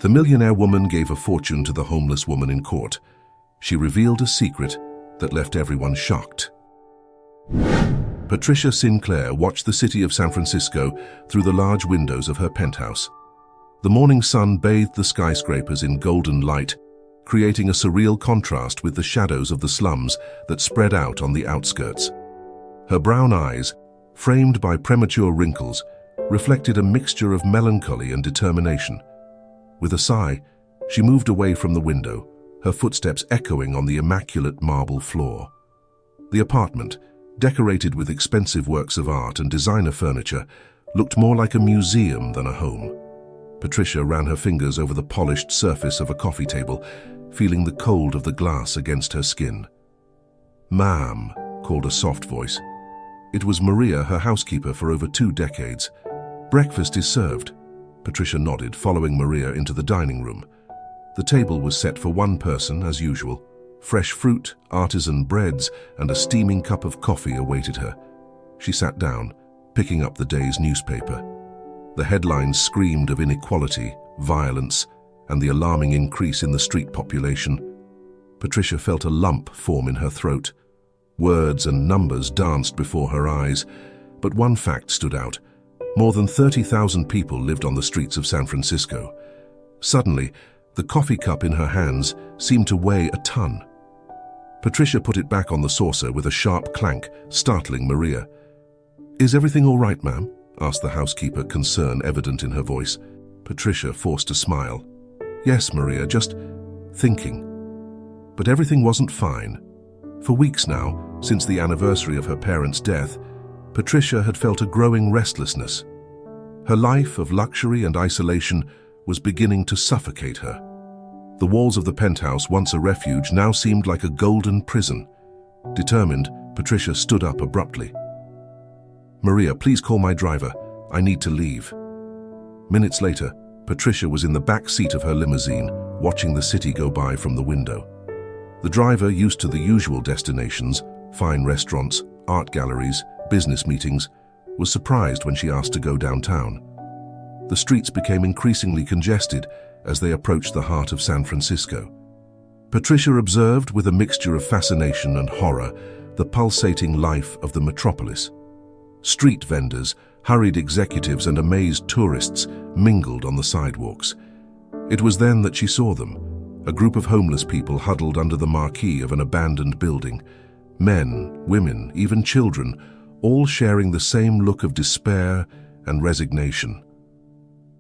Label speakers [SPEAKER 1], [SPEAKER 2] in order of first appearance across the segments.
[SPEAKER 1] The millionaire woman gave a fortune to the homeless woman in court. She revealed a secret that left everyone shocked. Patricia Sinclair watched the city of San Francisco through the large windows of her penthouse. The morning sun bathed the skyscrapers in golden light, creating a surreal contrast with the shadows of the slums that spread out on the outskirts. Her brown eyes, framed by premature wrinkles, reflected a mixture of melancholy and determination. With a sigh, she moved away from the window, her footsteps echoing on the immaculate marble floor. The apartment, decorated with expensive works of art and designer furniture, looked more like a museum than a home. Patricia ran her fingers over the polished surface of a coffee table, feeling the cold of the glass against her skin. "Ma'am," called a soft voice. It was Maria, her housekeeper for over 2 decades. "Breakfast is served." Patricia nodded, following Maria into the dining room. The table was set for one person, as usual. Fresh fruit, artisan breads, and a steaming cup of coffee awaited her. She sat down, picking up the day's newspaper. The headlines screamed of inequality, violence, and the alarming increase in the street population. Patricia felt a lump form in her throat. Words and numbers danced before her eyes, but one fact stood out. More than 30,000 people lived on the streets of San Francisco. Suddenly, the coffee cup in her hands seemed to weigh a ton. Patricia put it back on the saucer with a sharp clank, startling Maria. "Is everything all right, ma'am?" asked the housekeeper, concern evident in her voice. Patricia forced a smile. "Yes, Maria, just thinking." But everything wasn't fine. For weeks now, since the anniversary of her parents' death, Patricia had felt a growing restlessness. Her life of luxury and isolation was beginning to suffocate her. The walls of the penthouse, once a refuge, now seemed like a golden prison. Determined, Patricia stood up abruptly. "Maria, please call my driver. I need to leave." Minutes later, Patricia was in the back seat of her limousine, watching the city go by from the window. The driver, used to the usual destinations, fine restaurants, art galleries, business meetings, was surprised when she asked to go downtown. The streets became increasingly congested as they approached the heart of San Francisco. Patricia observed, with a mixture of fascination and horror, the pulsating life of the metropolis. Street vendors, hurried executives, and amazed tourists mingled on the sidewalks. It was then that she saw them, a group of homeless people huddled under the marquee of an abandoned building. Men, women, even children, all sharing the same look of despair and resignation.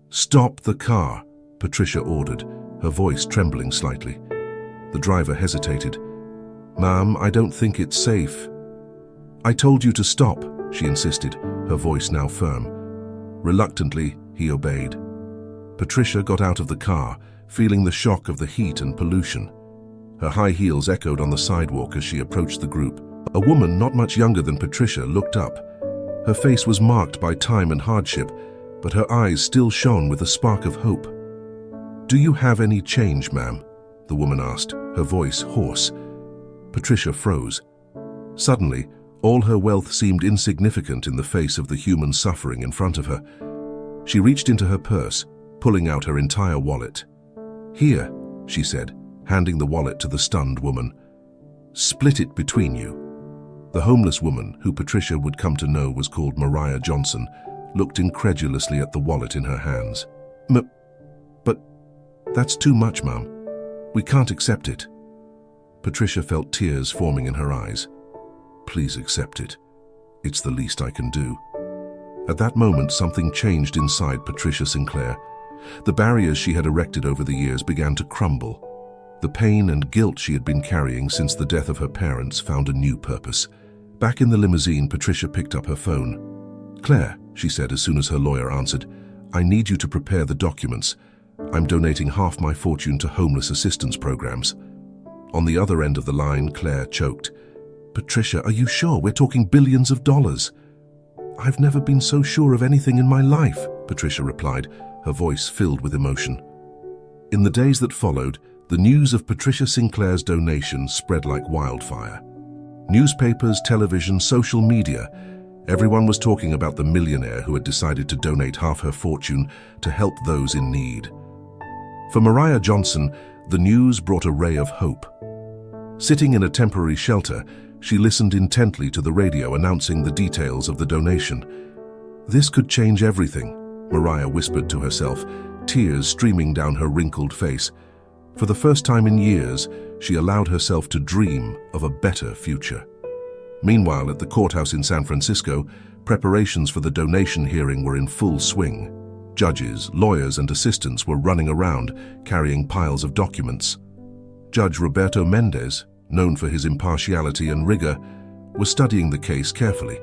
[SPEAKER 1] "Stop the car," Patricia ordered, her voice trembling slightly. The driver hesitated. "Ma'am, I don't think it's safe." "I told you to stop," she insisted, her voice now firm. Reluctantly, he obeyed. Patricia got out of the car, feeling the shock of the heat and pollution. Her high heels echoed on the sidewalk as she approached the group. A woman not much younger than Patricia looked up. Her face was marked by time and hardship, but her eyes still shone with a spark of hope. "Do you have any change, ma'am?" the woman asked, her voice hoarse. Patricia froze. Suddenly, all her wealth seemed insignificant in the face of the human suffering in front of her. She reached into her purse, pulling out her entire wallet. "Here," she said, handing the wallet to the stunned woman. "Split it between you." The homeless woman, who Patricia would come to know was called Mariah Johnson, looked incredulously at the wallet in her hands. But that's too much, ma'am. We can't accept it." Patricia felt tears forming in her eyes. "Please accept it. It's the least I can do." At that moment, something changed inside Patricia Sinclair. The barriers she had erected over the years began to crumble. The pain and guilt she had been carrying since the death of her parents found a new purpose. Back in the limousine, Patricia picked up her phone. "Claire," she said as soon as her lawyer answered, "I need you to prepare the documents. I'm donating half my fortune to homeless assistance programs." On the other end of the line, Claire choked. "Patricia, are you sure? We're talking billions of dollars." "I've never been so sure of anything in my life," Patricia replied, her voice filled with emotion. In the days that followed, the news of Patricia Sinclair's donation spread like wildfire. Newspapers, television, social media, everyone was talking about the millionaire who had decided to donate half her fortune to help those in need. For Mariah Johnson, the news brought a ray of hope. Sitting in a temporary shelter, she listened intently to the radio announcing the details of the donation. "This could change everything," Mariah whispered to herself, tears streaming down her wrinkled face. For the first time in years, she allowed herself to dream of a better future. Meanwhile, at the courthouse in San Francisco, preparations for the donation hearing were in full swing. Judges, lawyers, and assistants were running around, carrying piles of documents. Judge Roberto Mendez, known for his impartiality and rigor, was studying the case carefully.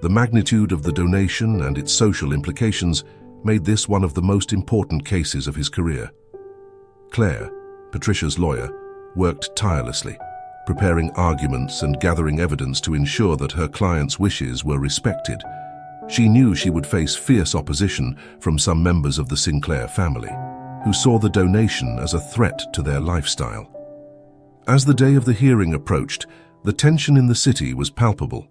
[SPEAKER 1] The magnitude of the donation and its social implications made this one of the most important cases of his career. Claire, Patricia's lawyer, worked tirelessly, preparing arguments and gathering evidence to ensure that her client's wishes were respected. She knew she would face fierce opposition from some members of the Sinclair family, who saw the donation as a threat to their lifestyle. As the day of the hearing approached, the tension in the city was palpable.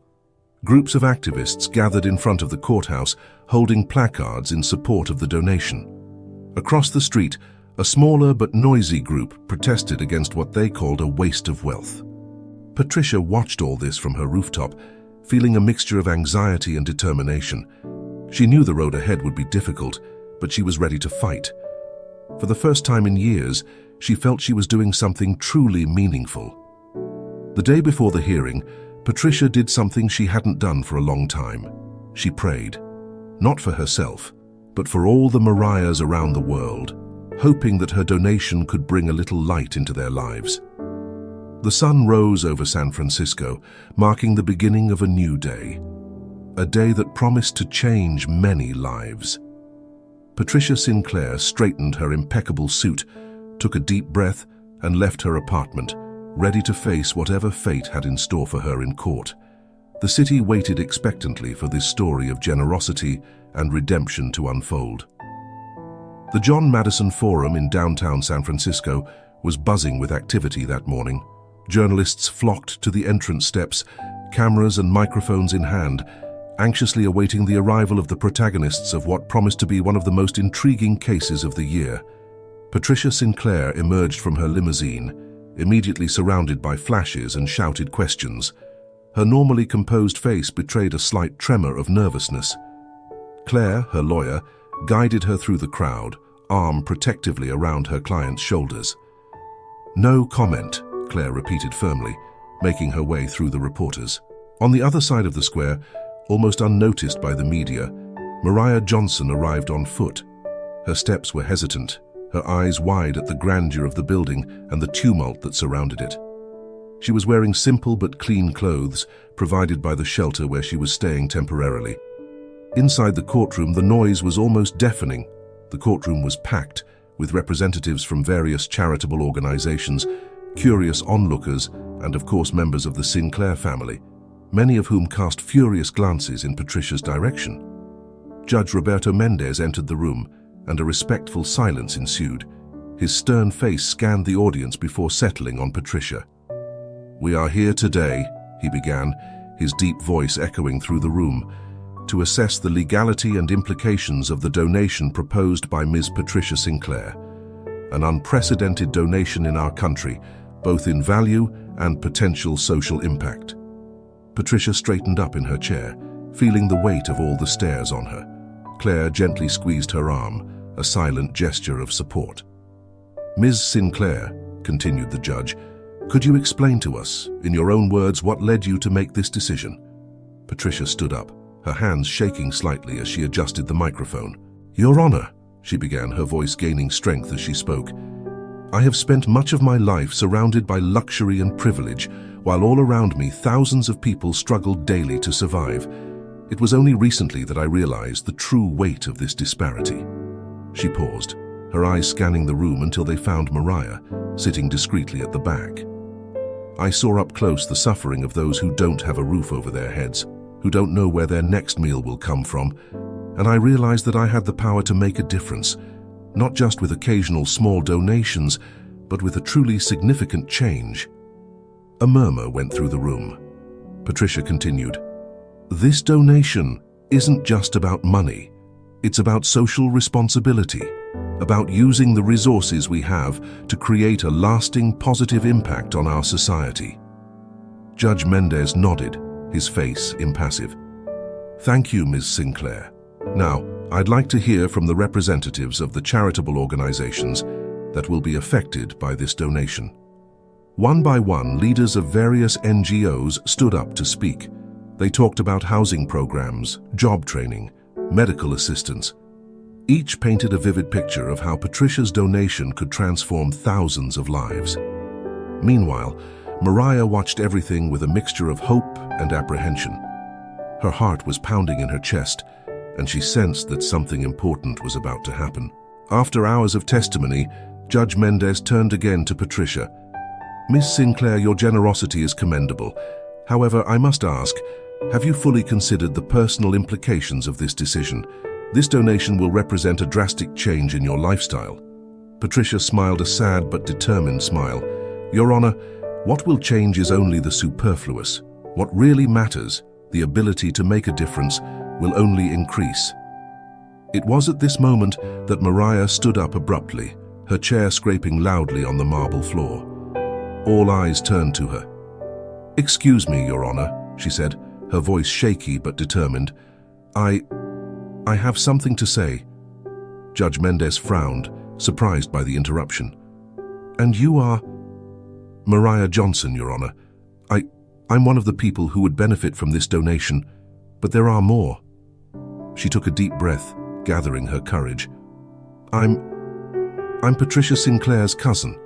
[SPEAKER 1] Groups of activists gathered in front of the courthouse, holding placards in support of the donation. Across the street, a smaller but noisy group protested against what they called a waste of wealth. Patricia watched all this from her rooftop, feeling a mixture of anxiety and determination. She knew the road ahead would be difficult, but she was ready to fight. For the first time in years, she felt she was doing something truly meaningful. The day before the hearing, Patricia did something she hadn't done for a long time. She prayed, not for herself, but for all the Mariahs around the world, hoping that her donation could bring a little light into their lives. The sun rose over San Francisco, marking the beginning of a new day, a day that promised to change many lives. Patricia Sinclair straightened her impeccable suit, took a deep breath, and left her apartment, ready to face whatever fate had in store for her in court. The city waited expectantly for this story of generosity and redemption to unfold. The John Madison Forum in downtown San Francisco was buzzing with activity that morning. Journalists flocked to the entrance steps, cameras and microphones in hand, anxiously awaiting the arrival of the protagonists of what promised to be one of the most intriguing cases of the year. Patricia Sinclair emerged from her limousine, immediately surrounded by flashes and shouted questions. Her normally composed face betrayed a slight tremor of nervousness. Claire, her lawyer, guided her through the crowd, arm protectively around her client's shoulders. "No comment," Claire repeated firmly, making her way through the reporters. On the other side of the square, almost unnoticed by the media, Mariah Johnson arrived on foot. Her steps were hesitant, her eyes wide at the grandeur of the building and the tumult that surrounded it. She was wearing simple but clean clothes, provided by the shelter where she was staying temporarily. Inside the courtroom, the noise was almost deafening. The courtroom was packed, with representatives from various charitable organizations, curious onlookers, and of course members of the Sinclair family, many of whom cast furious glances in Patricia's direction. Judge Roberto Mendez entered the room, and a respectful silence ensued. His stern face scanned the audience before settling on Patricia. "We are here today," he began, his deep voice echoing through the room, "to assess the legality and implications of the donation proposed by Ms. Patricia Sinclair, an unprecedented donation in our country, both in value and potential social impact." Patricia straightened up in her chair, feeling the weight of all the stares on her. Claire gently squeezed her arm, a silent gesture of support. "Ms. Sinclair," continued the judge, "could you explain to us, in your own words, what led you to make this decision?" Patricia stood up, her hands shaking slightly as she adjusted the microphone. "Your Honor," she began, her voice gaining strength as she spoke, "I have spent much of my life surrounded by luxury and privilege, while all around me thousands of people struggled daily to survive. It was only recently that I realized the true weight of this disparity." She paused, her eyes scanning the room until they found Mariah, sitting discreetly at the back. "I saw up close the suffering of those who don't have a roof over their heads, who don't know where their next meal will come from, and I realized that I had the power to make a difference, not just with occasional small donations, but with a truly significant change." A murmur went through the room. Patricia continued, "This donation isn't just about money. It's about social responsibility, about using the resources we have to create a lasting positive impact on our society. Judge Mendez nodded, his face impassive. Thank you, Ms. Sinclair. Now, I'd like to hear from the representatives of the charitable organizations that will be affected by this donation. One by one, leaders of various NGOs stood up to speak. They talked about housing programs, job training, medical assistance. Each painted a vivid picture of how Patricia's donation could transform thousands of lives. Meanwhile, Mariah watched everything with a mixture of hope and apprehension. Her heart was pounding in her chest, and she sensed that something important was about to happen. After hours of testimony, Judge Mendez turned again to Patricia. Miss Sinclair, your generosity is commendable. However, I must ask, have you fully considered the personal implications of this decision? This donation will represent a drastic change in your lifestyle. Patricia smiled a sad but determined smile. Your Honor, what will change is only the superfluous. What really matters, the ability to make a difference, will only increase. It was at this moment that Mariah stood up abruptly, her chair scraping loudly on the marble floor. All eyes turned to her. Excuse me, Your Honor, she said, her voice shaky but determined. I have something to say. Judge Mendez frowned, surprised by the interruption. And you are? Mariah Johnson, Your Honor. I'm one of the people who would benefit from this donation, but there are more. She took a deep breath, gathering her courage. I'm Patricia Sinclair's cousin.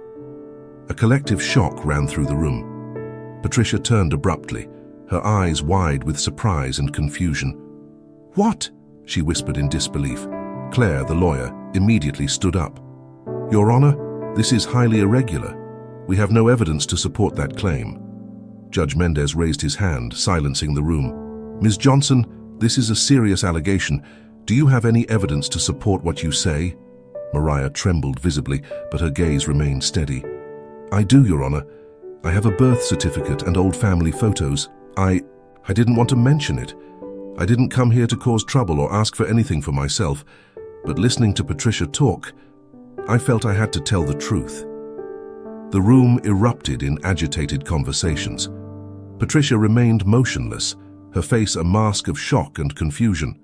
[SPEAKER 1] A collective shock ran through the room. Patricia turned abruptly, her eyes wide with surprise and confusion. What? She whispered in disbelief. Claire, the lawyer, immediately stood up. Your Honor, this is highly irregular. We have no evidence to support that claim. Judge Mendez raised his hand, silencing the room. Ms. Johnson, this is a serious allegation. Do you have any evidence to support what you say? Mariah trembled visibly, but her gaze remained steady. I do, Your Honor. I have a birth certificate and old family photos. I didn't want to mention it. I didn't come here to cause trouble or ask for anything for myself, but listening to Patricia talk, I felt I had to tell the truth. The room erupted in agitated conversations. Patricia remained motionless, her face a mask of shock and confusion.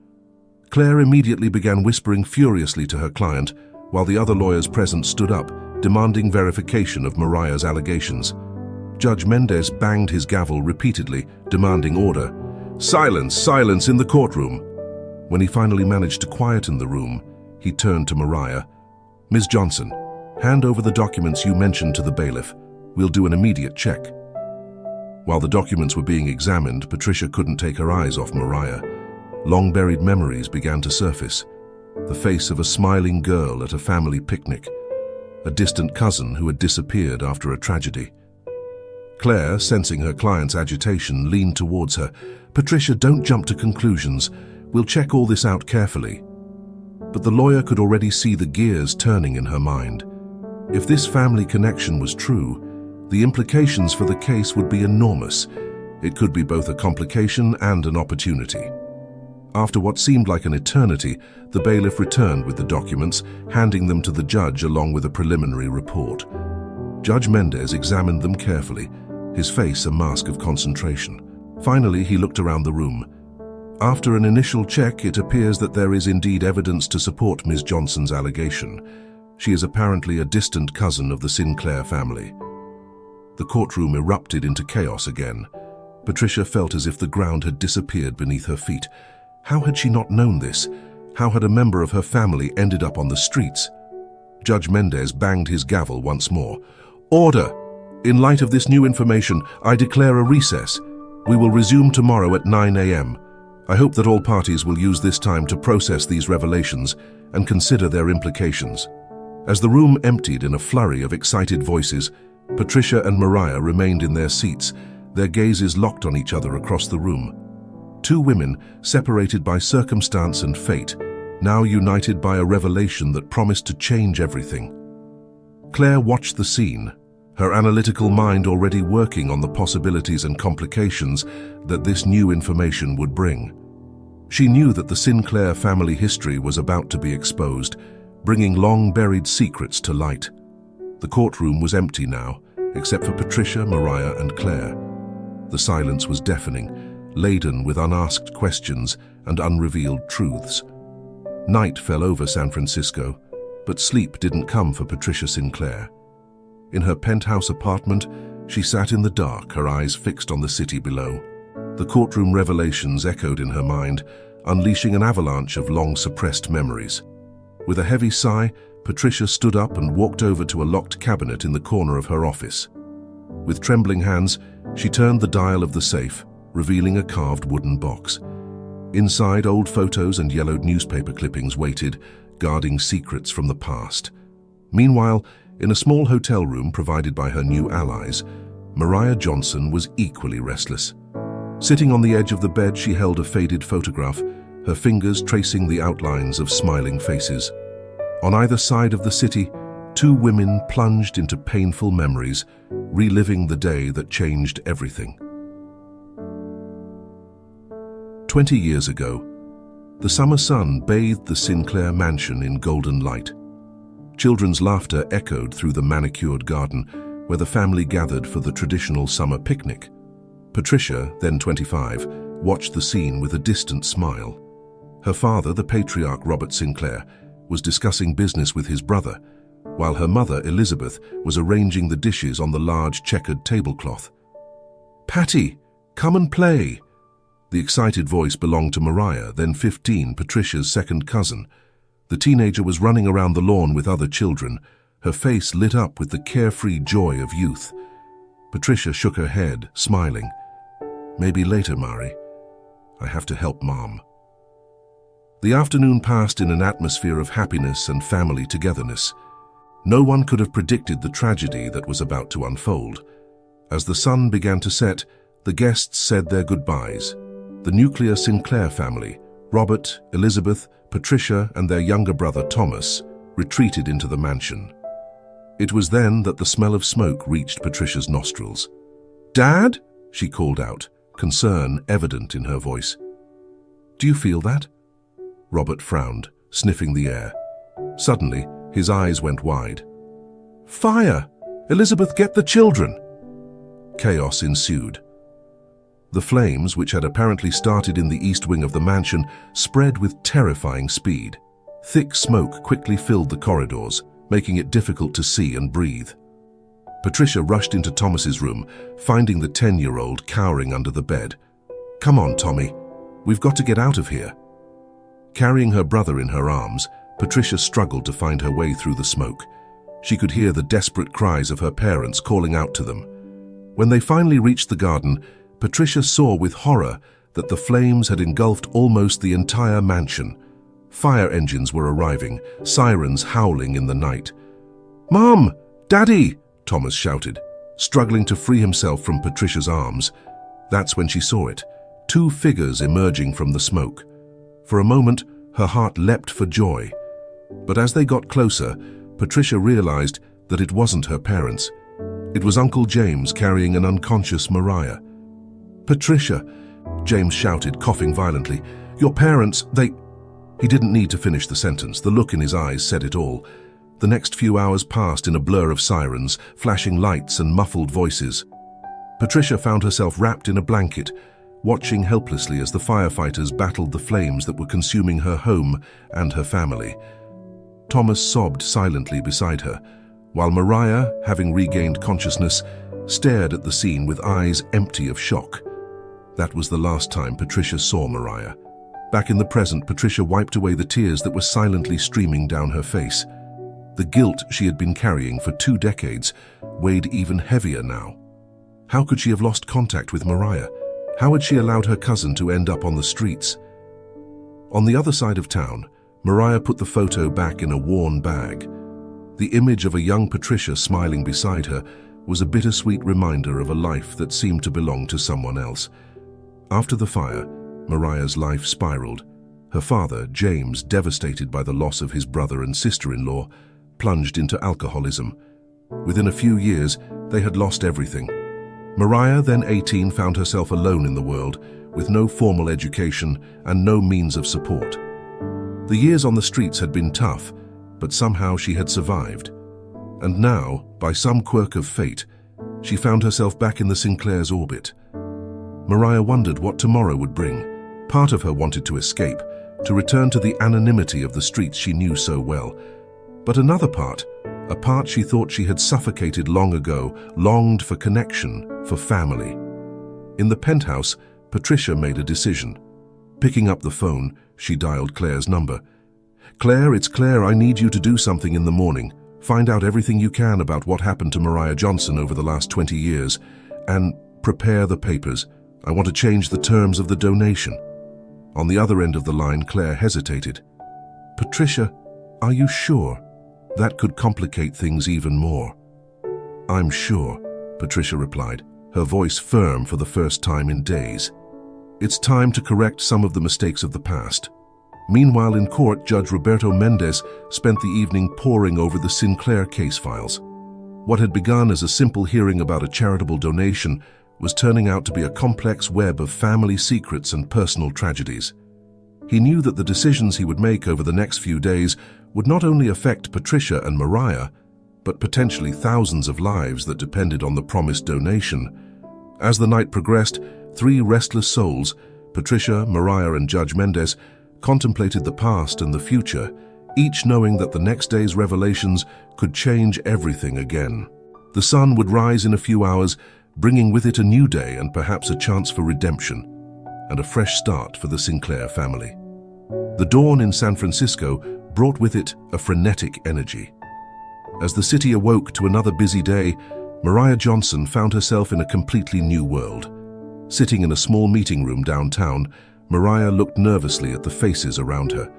[SPEAKER 1] Claire immediately began whispering furiously to her client, while the other lawyers present stood up, demanding verification of Mariah's allegations. Judge Mendez banged his gavel repeatedly, demanding order. Silence, silence in the courtroom. When he finally managed to quieten the room, he turned to Mariah. Ms. Johnson, hand over the documents you mentioned to the bailiff. We'll do an immediate check. While the documents were being examined, Patricia couldn't take her eyes off Mariah. Long-buried memories began to surface. The face of a smiling girl at a family picnic. A distant cousin who had disappeared after a tragedy. Claire, sensing her client's agitation, leaned towards her. Patricia, don't jump to conclusions. We'll check all this out carefully. But the lawyer could already see the gears turning in her mind. If this family connection was true, the implications for the case would be enormous. It could be both a complication and an opportunity. After what seemed like an eternity, the bailiff returned with the documents, handing them to the judge along with a preliminary report. Judge Mendez examined them carefully, his face a mask of concentration. Finally, he looked around the room. After an initial check, it appears that there is indeed evidence to support Ms. Johnson's allegation. She is apparently a distant cousin of the Sinclair family. The courtroom erupted into chaos again. Patricia felt as if the ground had disappeared beneath her feet. How had she not known this? How had a member of her family ended up on the streets? Judge Mendez banged his gavel once more. Order! In light of this new information, I declare a recess. We will resume tomorrow at 9 a.m. I hope that all parties will use this time to process these revelations and consider their implications. As the room emptied in a flurry of excited voices, Patricia and Mariah remained in their seats, their gazes locked on each other across the room. Two women, separated by circumstance and fate, now united by a revelation that promised to change everything. Claire watched the scene, her analytical mind already working on the possibilities and complications that this new information would bring. She knew that the Sinclair family history was about to be exposed, bringing long-buried secrets to light. The courtroom was empty now, except for Patricia, Mariah, and Claire. The silence was deafening, laden with unasked questions and unrevealed truths. Night fell over San Francisco, but sleep didn't come for Patricia Sinclair. In her penthouse apartment, she sat in the dark, her eyes fixed on the city below. The courtroom revelations echoed in her mind, unleashing an avalanche of long-suppressed memories. With a heavy sigh, Patricia stood up and walked over to a locked cabinet in the corner of her office. With trembling hands, she turned the dial of the safe, revealing a carved wooden box. Inside, old photos and yellowed newspaper clippings waited, guarding secrets from the past. Meanwhile, in a small hotel room provided by her new allies, Mariah Johnson was equally restless. Sitting on the edge of the bed, she held a faded photograph, her fingers tracing the outlines of smiling faces. On either side of the city, two women plunged into painful memories, reliving the day that changed everything. 20 years ago, the summer sun bathed the Sinclair mansion in golden light. Children's laughter echoed through the manicured garden, where the family gathered for the traditional summer picnic. Patricia, then 25, watched the scene with a distant smile. Her father, the patriarch Robert Sinclair, was discussing business with his brother, while her mother, Elizabeth, was arranging the dishes on the large checkered tablecloth. "Patty, come and play!" The excited voice belonged to Mariah, then 15, Patricia's second cousin. The teenager was running around the lawn with other children, her face lit up with the carefree joy of youth. Patricia shook her head, smiling. "Maybe later, Mari. I have to help Mom." The afternoon passed in an atmosphere of happiness and family togetherness. No one could have predicted the tragedy that was about to unfold. As the sun began to set, the guests said their goodbyes. The nuclear Sinclair family, Robert, Elizabeth, Patricia, and their younger brother Thomas, retreated into the mansion. It was then that the smell of smoke reached Patricia's nostrils. "Dad?" she called out, concern evident in her voice. "Do you feel that?" Robert frowned, sniffing the air. Suddenly, his eyes went wide. "Fire! Elizabeth, get the children!" Chaos ensued. The flames, which had apparently started in the east wing of the mansion, spread with terrifying speed. Thick smoke quickly filled the corridors, making it difficult to see and breathe. Patricia rushed into Thomas's room, finding the 10-year-old cowering under the bed. "Come on, Tommy. We've got to get out of here." Carrying her brother in her arms, Patricia struggled to find her way through the smoke. She could hear the desperate cries of her parents calling out to them. When they finally reached the garden, Patricia saw with horror that the flames had engulfed almost the entire mansion. Fire engines were arriving, sirens howling in the night. "Mom! Daddy!" Thomas shouted, struggling to free himself from Patricia's arms. That's when she saw it, two figures emerging from the smoke. For a moment, her heart leapt for joy. But as they got closer, Patricia realized that it wasn't her parents. It was Uncle James carrying an unconscious Mariah. "Patricia," James shouted, coughing violently, "your parents, they—" He didn't need to finish the sentence. The look in his eyes said it all. The next few hours passed in a blur of sirens, flashing lights and muffled voices. Patricia found herself wrapped in a blanket, watching helplessly as the firefighters battled the flames that were consuming her home and her family. Thomas sobbed silently beside her, while Mariah, having regained consciousness, stared at the scene with eyes empty of shock. That was the last time Patricia saw Mariah. Back in the present, Patricia wiped away the tears that were silently streaming down her face. The guilt she had been carrying for 2 decades weighed even heavier now. How could she have lost contact with Mariah? How had she allowed her cousin to end up on the streets? On the other side of town, Mariah put the photo back in a worn bag. The image of a young Patricia smiling beside her was a bittersweet reminder of a life that seemed to belong to someone else. After the fire, Mariah's life spiraled. Her father, James, devastated by the loss of his brother and sister-in-law, plunged into alcoholism. Within a few years, they had lost everything. Mariah, then 18, found herself alone in the world, with no formal education and no means of support. The years on the streets had been tough, but somehow she had survived. And now, by some quirk of fate, she found herself back in the Sinclair's orbit. Mariah wondered what tomorrow would bring. Part of her wanted to escape, to return to the anonymity of the streets she knew so well. But another part, a part she thought she had suffocated long ago, longed for connection, for family. In the penthouse, Patricia made a decision. Picking up the phone, she dialed Claire's number. "Claire, it's Claire. I need you to do something in the morning. Find out everything you can about what happened to Mariah Johnson over the last 20 years, and prepare the papers. I want to change the terms of the donation." On the other end of the line, Claire hesitated. "Patricia, are you sure? That could complicate things even more." "I'm sure," Patricia replied, her voice firm for the first time in days. "It's time to correct some of the mistakes of the past." Meanwhile, in court, Judge Roberto Mendez spent the evening poring over the Sinclair case files. What had begun as a simple hearing about a charitable donation was turning out to be a complex web of family secrets and personal tragedies. He knew that the decisions he would make over the next few days would not only affect Patricia and Mariah, but potentially thousands of lives that depended on the promised donation. As the night progressed, three restless souls, Patricia, Mariah, and Judge Mendez, contemplated the past and the future, each knowing that the next day's revelations could change everything again. The sun would rise in a few hours, bringing with it a new day and perhaps a chance for redemption, and a fresh start for the Sinclair family. The dawn in San Francisco brought with it a frenetic energy. As the city awoke to another busy day, Mariah Johnson found herself in a completely new world. Sitting in a small meeting room downtown, Mariah looked nervously at the faces around her.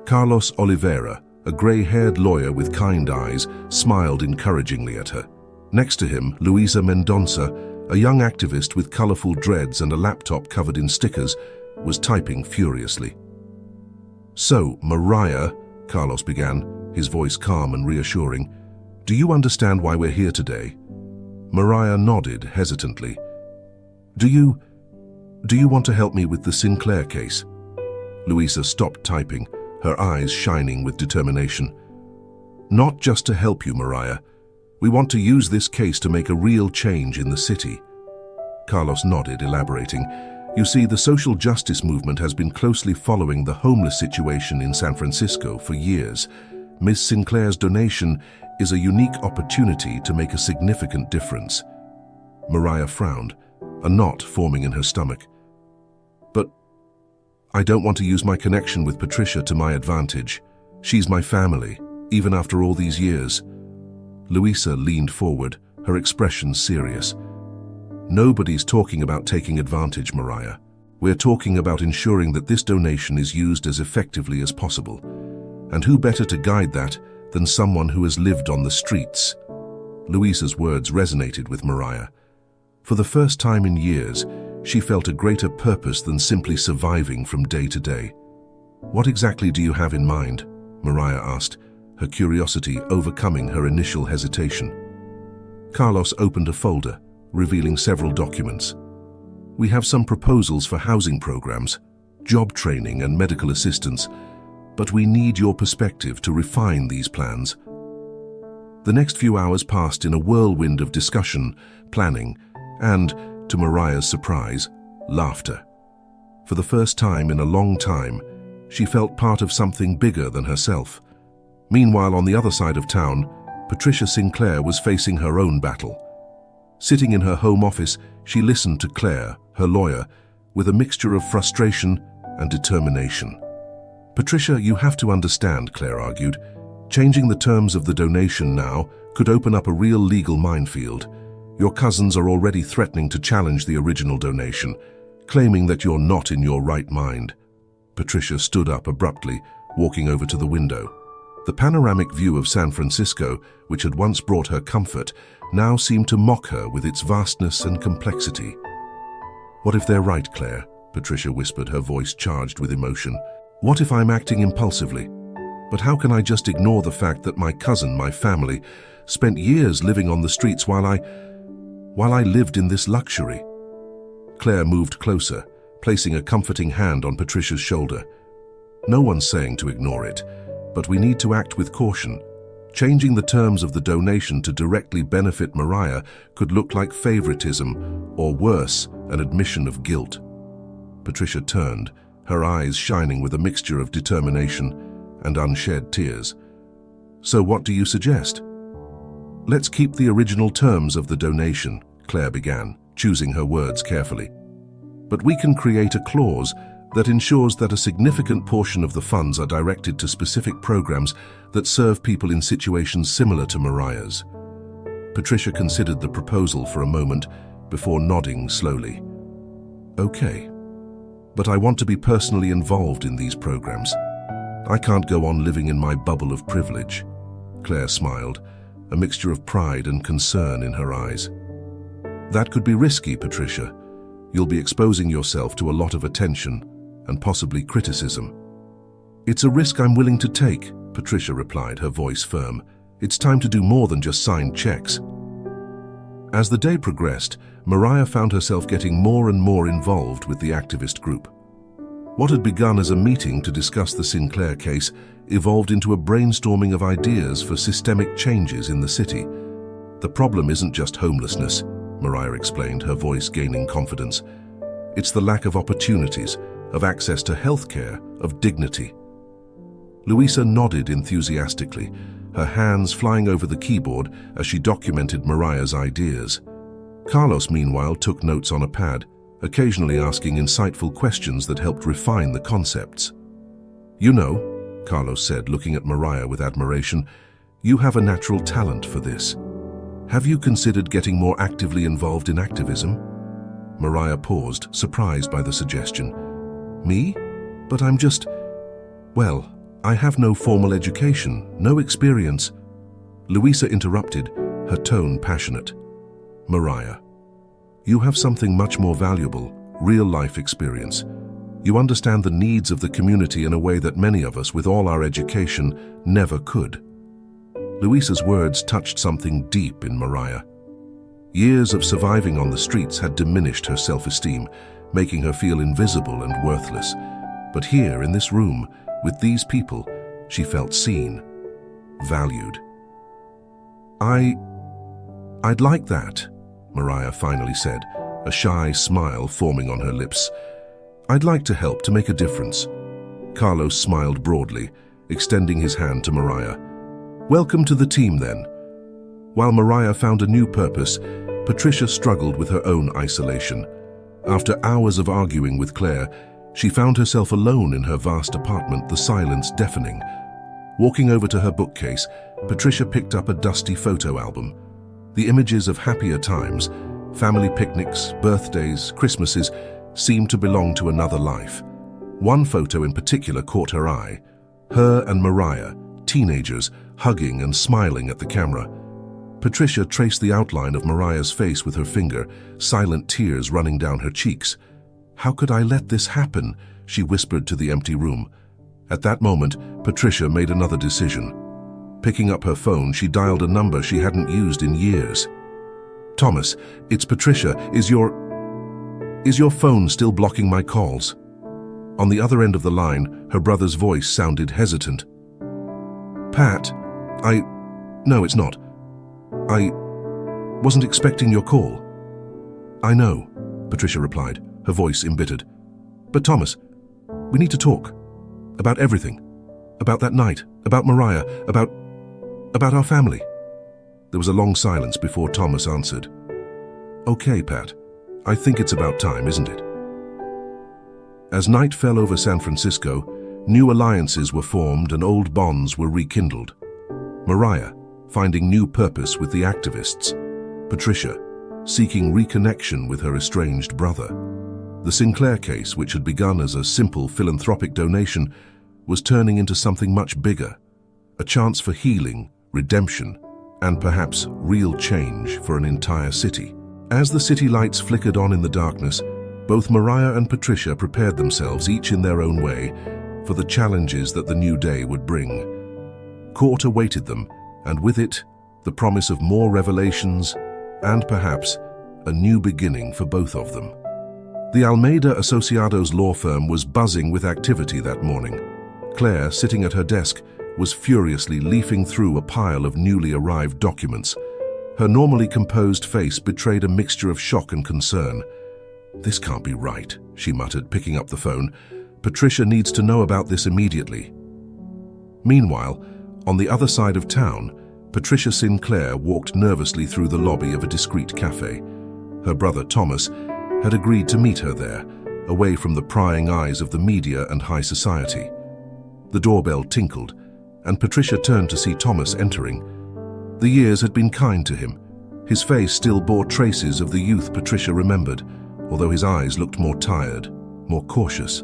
[SPEAKER 1] Carlos Oliveira, a gray-haired lawyer with kind eyes, smiled encouragingly at her. Next to him, Luisa Mendonça, a young activist with colorful dreads and a laptop covered in stickers, was typing furiously. "So, Mariah," Carlos began, his voice calm and reassuring, "do you understand why we're here today?" Mariah nodded hesitantly. Do you want to help me with the Sinclair case?" Luisa stopped typing, her eyes shining with determination. "Not just to help you, Mariah. We want to use this case to make a real change in the city." Carlos nodded, elaborating. "You see, the social justice movement has been closely following the homeless situation in San Francisco for years. Ms. Sinclair's donation is a unique opportunity to make a significant difference." Mariah frowned, a knot forming in her stomach. "But I don't want to use my connection with Patricia to my advantage. She's my family, even after all these years." Luisa leaned forward, her expression serious. "Nobody's talking about taking advantage, Mariah. We're talking about ensuring that this donation is used as effectively as possible. And who better to guide that than someone who has lived on the streets?" Luisa's words resonated with Mariah. For the first time in years, she felt a greater purpose than simply surviving from day to day. "What exactly do you have in mind?" Mariah asked, her curiosity overcoming her initial hesitation. Carlos opened a folder, revealing several documents. "We have some proposals for housing programs, job training and medical assistance, but we need your perspective to refine these plans." The next few hours passed in a whirlwind of discussion, planning, and, to Mariah's surprise, laughter. For the first time in a long time, she felt part of something bigger than herself. Meanwhile, on the other side of town, Patricia Sinclair was facing her own battle. Sitting in her home office, she listened to Claire, her lawyer, with a mixture of frustration and determination. "Patricia, you have to understand," Claire argued. "Changing the terms of the donation now could open up a real legal minefield. Your cousins are already threatening to challenge the original donation, claiming that you're not in your right mind." Patricia stood up abruptly, walking over to the window. The panoramic view of San Francisco, which had once brought her comfort, now seemed to mock her with its vastness and complexity. "What if they're right, Claire?" Patricia whispered, her voice charged with emotion. "What if I'm acting impulsively? But how can I just ignore the fact that my cousin, my family, spent years living on the streets while I lived in this luxury?" Claire moved closer, placing a comforting hand on Patricia's shoulder. "No one's saying to ignore it, but we need to act with caution. Changing the terms of the donation to directly benefit Mariah could look like favoritism, or worse, an admission of guilt." Patricia turned, her eyes shining with a mixture of determination and unshed tears. "So what do you suggest?" "Let's keep the original terms of the donation," Claire began, choosing her words carefully. "But we can create a clause that ensures that a significant portion of the funds are directed to specific programs that serve people in situations similar to Mariah's." Patricia considered the proposal for a moment before nodding slowly. "Okay, but I want to be personally involved in these programs. I can't go on living in my bubble of privilege." Claire smiled, a mixture of pride and concern in her eyes. "That could be risky, Patricia. You'll be exposing yourself to a lot of attention and possibly criticism." "It's a risk I'm willing to take," Patricia replied, her voice firm. "It's time to do more than just sign checks." As the day progressed, Mariah found herself getting more and more involved with the activist group. What had begun as a meeting to discuss the Sinclair case evolved into a brainstorming of ideas for systemic changes in the city. "The problem isn't just homelessness," Mariah explained, her voice gaining confidence. "It's the lack of opportunities, of access to healthcare, of dignity." Louisa nodded enthusiastically, her hands flying over the keyboard as she documented Mariah's ideas. Carlos, meanwhile, took notes on a pad, occasionally asking insightful questions that helped refine the concepts. "You know," Carlos said, looking at Mariah with admiration, "you have a natural talent for this. Have you considered getting more actively involved in activism?" Mariah paused, surprised by the suggestion. "Me? But I'm just... well, I have no formal education, no experience." Louisa interrupted, her tone passionate. "Mariah, you have something much more valuable, real-life experience. You understand the needs of the community in a way that many of us, with all our education, never could." Louisa's words touched something deep in Mariah. Years of surviving on the streets had diminished her self-esteem, making her feel invisible and worthless. But here, in this room, with these people, she felt seen, valued. I'd like that," Mariah finally said, a shy smile forming on her lips. "I'd like to help, to make a difference." Carlos smiled broadly, extending his hand to Mariah. "Welcome to the team, then." While Mariah found a new purpose, Patricia struggled with her own isolation. After hours of arguing with Claire, she found herself alone in her vast apartment, the silence deafening. Walking over to her bookcase, Patricia picked up a dusty photo album. The images of happier times, family picnics, birthdays, Christmases, seemed to belong to another life. One photo in particular caught her eye. Her and Mariah, teenagers, hugging and smiling at the camera. Patricia traced the outline of Mariah's face with her finger, silent tears running down her cheeks. "How could I let this happen?" she whispered to the empty room. At that moment, Patricia made another decision. Picking up her phone, she dialed a number she hadn't used in years. "Thomas, it's Patricia. Is your phone still blocking my calls?" On the other end of the line, her brother's voice sounded hesitant. "Pat, No, it's not. I wasn't expecting your call." "I know," Patricia replied, her voice embittered. "But Thomas, we need to talk. About everything. About that night, about Mariah, about our family." There was a long silence before Thomas answered. "Okay, Pat. I think it's about time, isn't it?" As night fell over San Francisco, new alliances were formed and old bonds were rekindled. Mariah, finding new purpose with the activists. Patricia, seeking reconnection with her estranged brother. The Sinclair case, which had begun as a simple philanthropic donation, was turning into something much bigger, a chance for healing, redemption, and perhaps real change for an entire city. As the city lights flickered on in the darkness, both Mariah and Patricia prepared themselves, each in their own way, for the challenges that the new day would bring. Court awaited them, and with it, the promise of more revelations and perhaps a new beginning for both of them. The Almeida Associados law firm was buzzing with activity that morning. Claire, sitting at her desk, was furiously leafing through a pile of newly arrived documents. Her normally composed face betrayed a mixture of shock and concern. "This can't be right," she muttered, picking up the phone. "Patricia needs to know about this immediately." Meanwhile, on the other side of town, Patricia Sinclair walked nervously through the lobby of a discreet cafe. Her brother Thomas had agreed to meet her there, away from the prying eyes of the media and high society. The doorbell tinkled, and Patricia turned to see Thomas entering. The years had been kind to him. His face still bore traces of the youth Patricia remembered, although his eyes looked more tired, more cautious.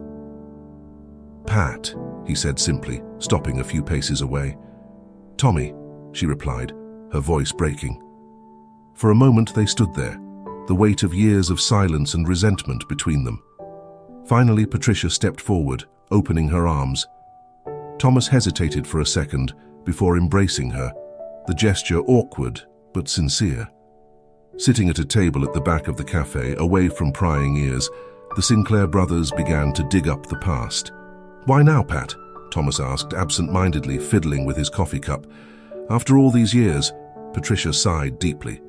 [SPEAKER 1] "Pat," he said simply, stopping a few paces away. "Tommy," she replied, her voice breaking. For a moment they stood there, the weight of years of silence and resentment between them. Finally, Patricia stepped forward, opening her arms. Thomas hesitated for a second before embracing her, the gesture awkward but sincere. Sitting at a table at the back of the cafe, away from prying ears, the Sinclair brothers began to dig up the past. "Why now, Pat?" Thomas asked, absent-mindedly fiddling with his coffee cup. "After all these years," Patricia sighed deeply.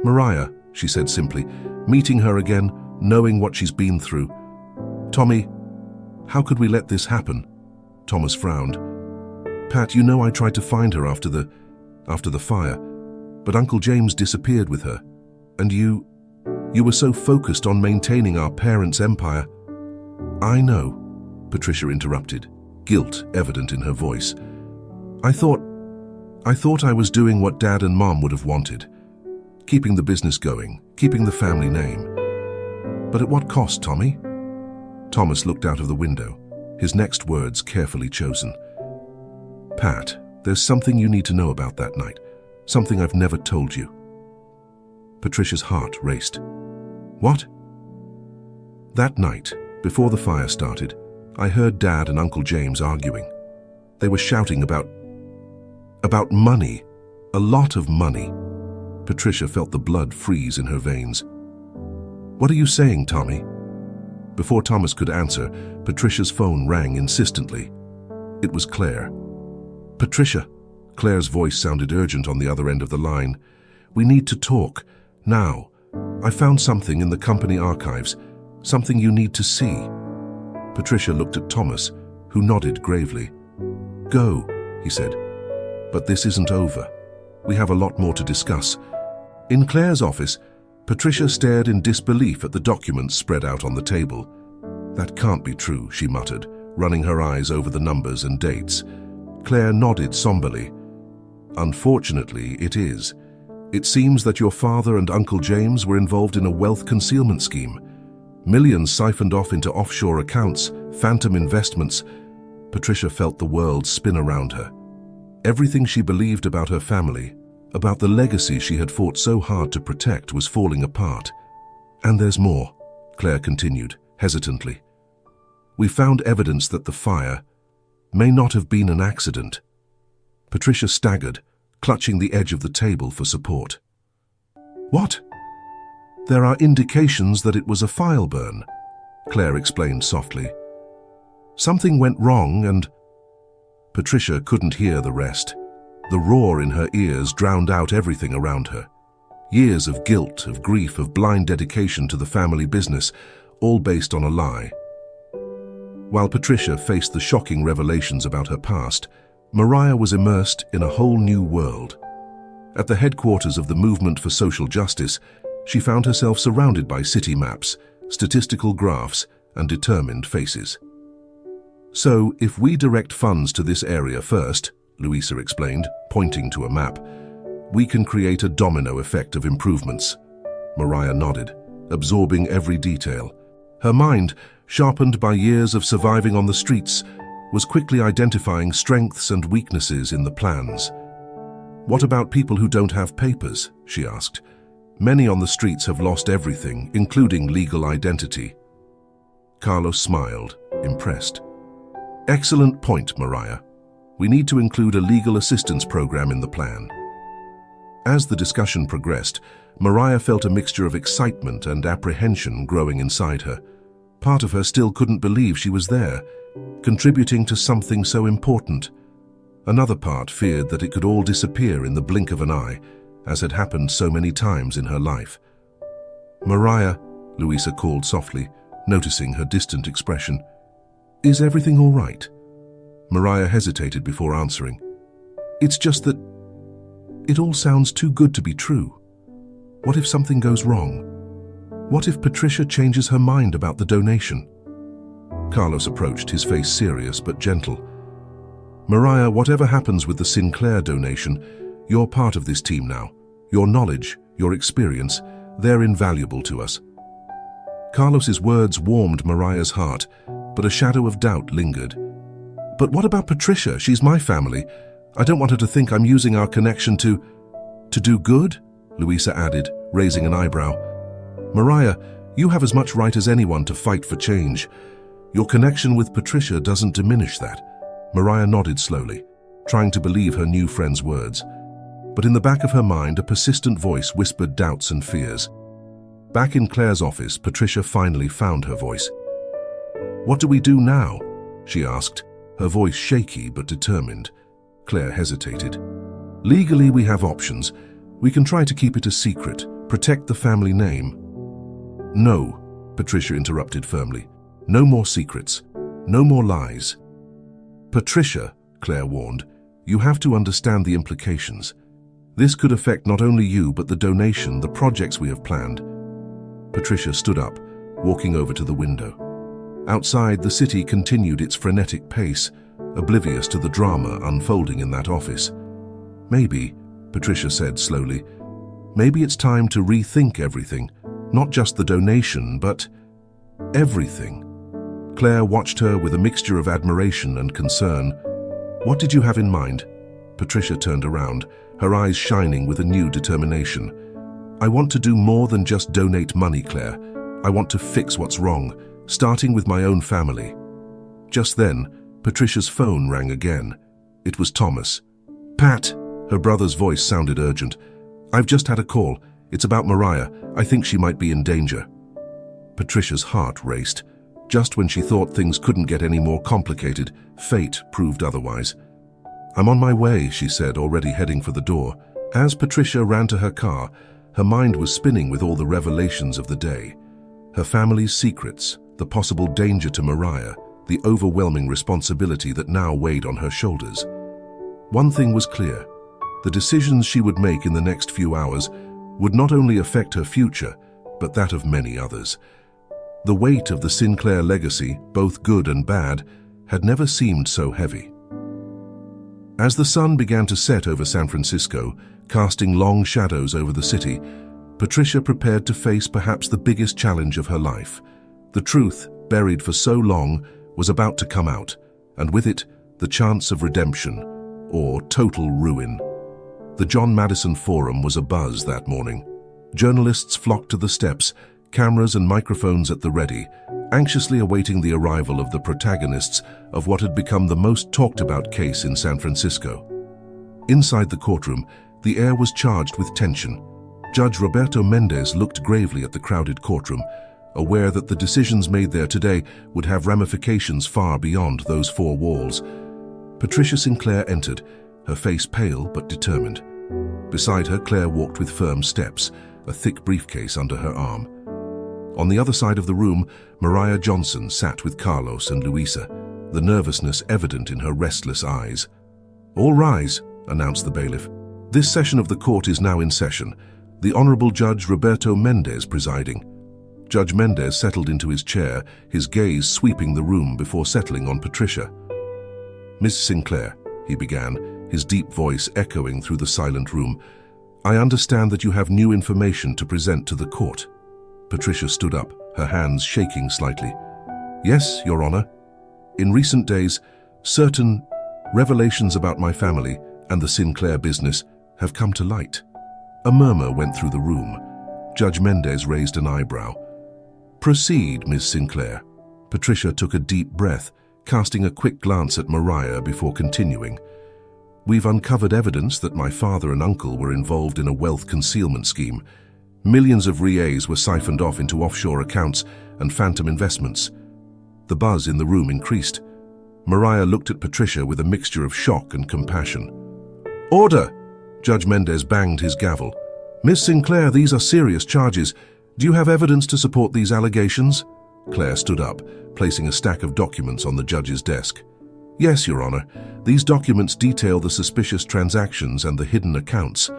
[SPEAKER 1] "Mariah," she said simply, "meeting her again, knowing what she's been through." "Tommy, how could we let this happen?" Thomas frowned. "Pat, you know I tried to find her after the fire, but Uncle James disappeared with her. And you were so focused on maintaining our parents' empire." "I know," Patricia interrupted, guilt evident in her voice. I thought I was doing what Dad and Mom would have wanted. Keeping the business going, keeping the family name. But at what cost, Tommy?" Thomas looked out of the window, his next words carefully chosen. "Pat, there's something you need to know about that night. Something I've never told you." Patricia's heart raced. "What?" "That night, before the fire started, I heard Dad and Uncle James arguing. They were shouting about money, a lot of money." Patricia felt the blood freeze in her veins. "What are you saying, Tommy?" Before Thomas could answer, Patricia's phone rang insistently. It was Claire. "Patricia," Claire's voice sounded urgent on the other end of the line. "We need to talk, now. I found something in the company archives, something you need to see." Patricia looked at Thomas, who nodded gravely. "Go," he said. "But this isn't over. We have a lot more to discuss." In Claire's office, Patricia stared in disbelief at the documents spread out on the table. "That can't be true," she muttered, running her eyes over the numbers and dates. Claire nodded somberly. "Unfortunately, it is. It seems that your father and Uncle James were involved in a wealth concealment scheme. Millions siphoned off into offshore accounts, phantom investments." Patricia felt the world spin around her. Everything she believed about her family, about the legacy she had fought so hard to protect, was falling apart. "And there's more," Claire continued, hesitantly. "We found evidence that the fire may not have been an accident." Patricia staggered, clutching the edge of the table for support. "What?" "There are indications that it was a file burn," Claire explained softly. "Something went wrong and—" Patricia couldn't hear the rest. The roar in her ears drowned out everything around her. Years of guilt, of grief, of blind dedication to the family business, all based on a lie. While Patricia faced the shocking revelations about her past, Mariah was immersed in a whole new world. At the headquarters of the Movement for Social Justice, she found herself surrounded by city maps, statistical graphs, and determined faces. "So, if we direct funds to this area first," Louisa explained, pointing to a map, "we can create a domino effect of improvements." Mariah nodded, absorbing every detail. Her mind, sharpened by years of surviving on the streets, was quickly identifying strengths and weaknesses in the plans. "What about people who don't have papers?" she asked. "Many on the streets have lost everything, including legal identity." Carlos smiled, impressed. "Excellent point, Mariah. We need to include a legal assistance program in the plan." As the discussion progressed, Mariah felt a mixture of excitement and apprehension growing inside her. Part of her still couldn't believe she was there, contributing to something so important. Another part feared that it could all disappear in the blink of an eye, as had happened so many times in her life. "Mariah," Louisa called softly, noticing her distant expression. "Is everything all right?" Mariah hesitated before answering. "It's just that it all sounds too good to be true. What if something goes wrong? What if Patricia changes her mind about the donation?" Carlos approached, his face serious but gentle. "Mariah, whatever happens with the Sinclair donation, you're part of this team now. Your knowledge, your experience, they're invaluable to us." Carlos's words warmed Mariah's heart, but a shadow of doubt lingered. "But what about Patricia? She's my family. I don't want her to think I'm using our connection to do good?" Louisa added, raising an eyebrow. "Mariah, you have as much right as anyone to fight for change. Your connection with Patricia doesn't diminish that." Mariah nodded slowly, trying to believe her new friend's words. But in the back of her mind, a persistent voice whispered doubts and fears. Back in Claire's office, Patricia finally found her voice. "What do we do now?" she asked, her voice shaky but determined. Claire hesitated. "Legally, we have options. We can try to keep it a secret, protect the family name." "No," Patricia interrupted firmly. "No more secrets. No more lies." "Patricia," Claire warned, "you have to understand the implications. This could affect not only you, but the donation, the projects we have planned." Patricia stood up, walking over to the window. Outside, the city continued its frenetic pace, oblivious to the drama unfolding in that office. "Maybe," Patricia said slowly, "maybe it's time to rethink everything, not just the donation, but everything." Claire watched her with a mixture of admiration and concern. "What did you have in mind?" Patricia turned around, her eyes shining with a new determination. "I want to do more than just donate money, Claire. I want to fix what's wrong, starting with my own family." Just then, Patricia's phone rang again. It was Thomas. "Pat," her brother's voice sounded urgent. "I've just had a call. It's about Mariah. I think she might be in danger." Patricia's heart raced. Just when she thought things couldn't get any more complicated, fate proved otherwise. "I'm on my way," she said, already heading for the door. As Patricia ran to her car, her mind was spinning with all the revelations of the day. Her family's secrets, the possible danger to Mariah, the overwhelming responsibility that now weighed on her shoulders. One thing was clear: the decisions she would make in the next few hours would not only affect her future, but that of many others. The weight of the Sinclair legacy, both good and bad, had never seemed so heavy. As the sun began to set over San Francisco, casting long shadows over the city, Patricia prepared to face perhaps the biggest challenge of her life. The truth, buried for so long, was about to come out, and with it, the chance of redemption, or total ruin. The John Madison Forum was abuzz that morning. Journalists flocked to the steps, cameras and microphones at the ready, anxiously awaiting the arrival of the protagonists of what had become the most talked-about case in San Francisco. Inside the courtroom, the air was charged with tension. Judge Roberto Mendez looked gravely at the crowded courtroom, aware that the decisions made there today would have ramifications far beyond those four walls. Patricia Sinclair entered, her face pale but determined. Beside her, Claire walked with firm steps, a thick briefcase under her arm. On the other side of the room, Mariah Johnson sat with Carlos and Louisa, the nervousness evident in her restless eyes. "All rise," announced the bailiff. "This session of the court is now in session. The Honorable Judge Roberto Mendez presiding." Judge Mendez settled into his chair, his gaze sweeping the room before settling on Patricia. "Miss Sinclair," he began, his deep voice echoing through the silent room, "I understand that you have new information to present to the court." Patricia stood up, her hands shaking slightly. "Yes, Your Honor. In recent days, certain revelations about my family and the Sinclair business have come to light." A murmur went through the room. Judge Mendez raised an eyebrow. "Proceed, Miss Sinclair." Patricia took a deep breath, casting a quick glance at Mariah before continuing. We've uncovered evidence that my father and uncle were involved in a wealth concealment scheme. Millions of rials were siphoned off into offshore accounts and phantom investments. The buzz in the room increased. Mariah looked at Patricia with a mixture of shock and compassion. "Order!" Judge Mendez banged his gavel. "Miss Sinclair, these are serious charges. Do you have evidence to support these allegations?" Claire stood up, placing a stack of documents on the judge's desk. "Yes, Your Honor. These documents detail the suspicious transactions and the hidden accounts."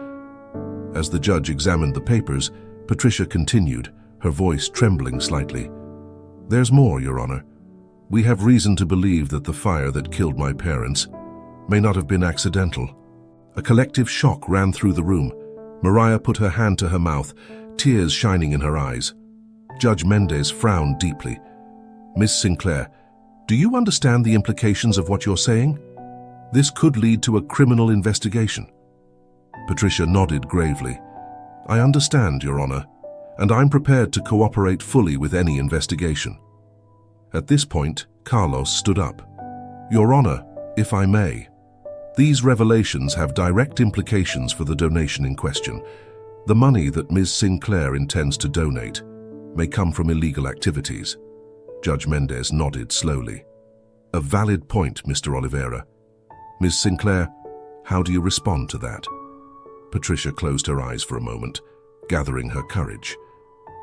[SPEAKER 1] As the judge examined the papers, Patricia continued, her voice trembling slightly. "There's more, Your Honor. We have reason to believe that the fire that killed my parents may not have been accidental." A collective shock ran through the room. Mariah put her hand to her mouth, tears shining in her eyes. Judge Mendez frowned deeply. "Miss Sinclair, do you understand the implications of what you're saying? This could lead to a criminal investigation." Patricia nodded gravely. "I understand, Your Honor, and I'm prepared to cooperate fully with any investigation." At this point, Carlos stood up. "Your Honor, if I may, these revelations have direct implications for the donation in question. The money that Ms. Sinclair intends to donate may come from illegal activities." Judge Mendez nodded slowly. "A valid point, Mr. Oliveira. Ms. Sinclair, how do you respond to that?" Patricia closed her eyes for a moment, gathering her courage.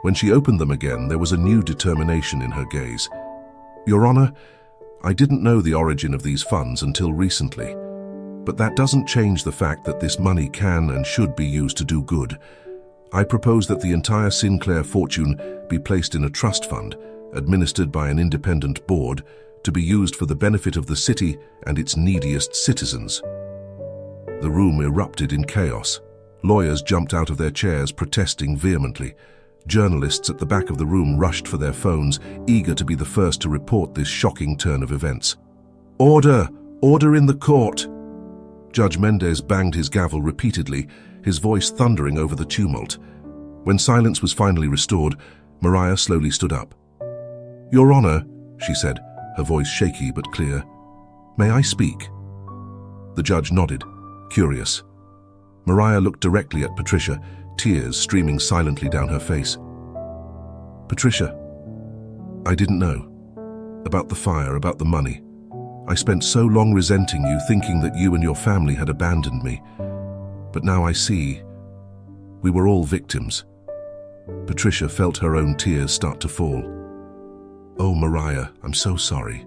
[SPEAKER 1] When she opened them again, there was a new determination in her gaze. "Your Honor, I didn't know the origin of these funds until recently, but that doesn't change the fact that this money can and should be used to do good. I propose that the entire Sinclair fortune be placed in a trust fund, administered by an independent board, to be used for the benefit of the city and its neediest citizens." The room erupted in chaos. Lawyers jumped out of their chairs, protesting vehemently. Journalists at the back of the room rushed for their phones, eager to be the first to report this shocking turn of events. "Order! Order in the court!" Judge Mendez banged his gavel repeatedly, his voice thundering over the tumult. When silence was finally restored, Mariah slowly stood up. "Your Honor," she said, her voice shaky but clear, "may I speak?" The judge nodded, curious. Mariah looked directly at Patricia, tears streaming silently down her face. "Patricia, I didn't know. About the fire, about the money. I spent so long resenting you, thinking that you and your family had abandoned me. But now I see we were all victims." Patricia felt her own tears start to fall. "Oh, Mariah, I'm so sorry.